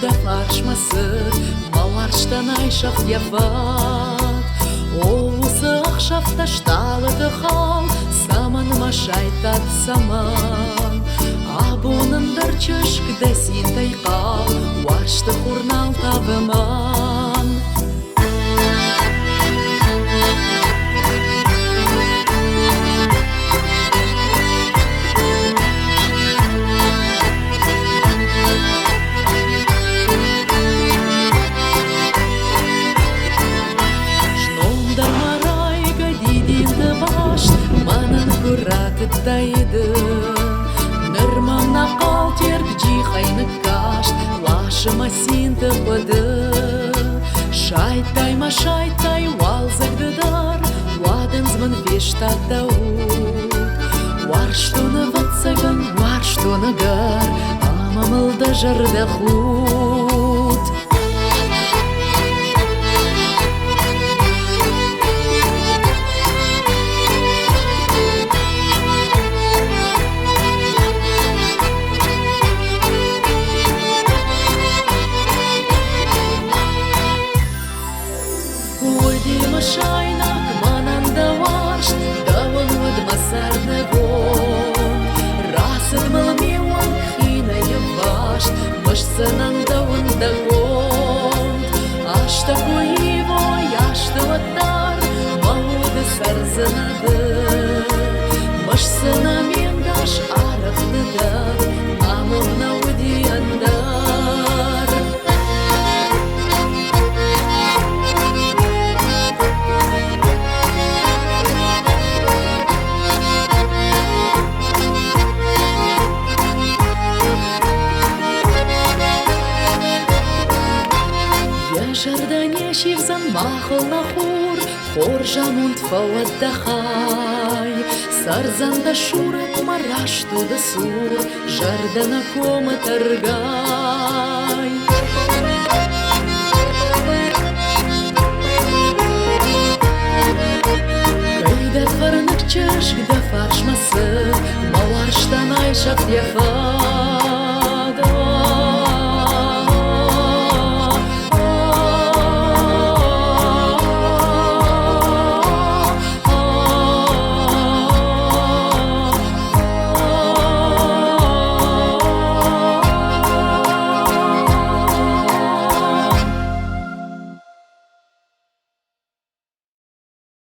da farşması Malarçtan ayşaf yavat Oğuzı akşafta ştalıdı hal Saman maşaytat saman Abunındır çüşk desin tayqal Varştı hurnal tavıman Тайды Нырмамна қалтер жихайны кашт Лашыма синті қыды Шайтайма шайтай валзагдыдар Ладынзмын вештатта уд Варштуны ватсаган варштуны гар Амамылда жырда худ Шайнак мананда варшт Давын выдмасарны вон Расыдмыл меуан хина евашт Мышсынан давын дагон Ашта куиво яшты ваттар Мауды сарзынады Мышсына мендаш арықтыдар Амылна удияндар Жардане шивзан махал на хур Хоржамунд фауаддахай Сарзанда шурат марашту да сур Жардана кома таргай Кайда фарнак чашк да фаршмасы Маларштан айшап яфай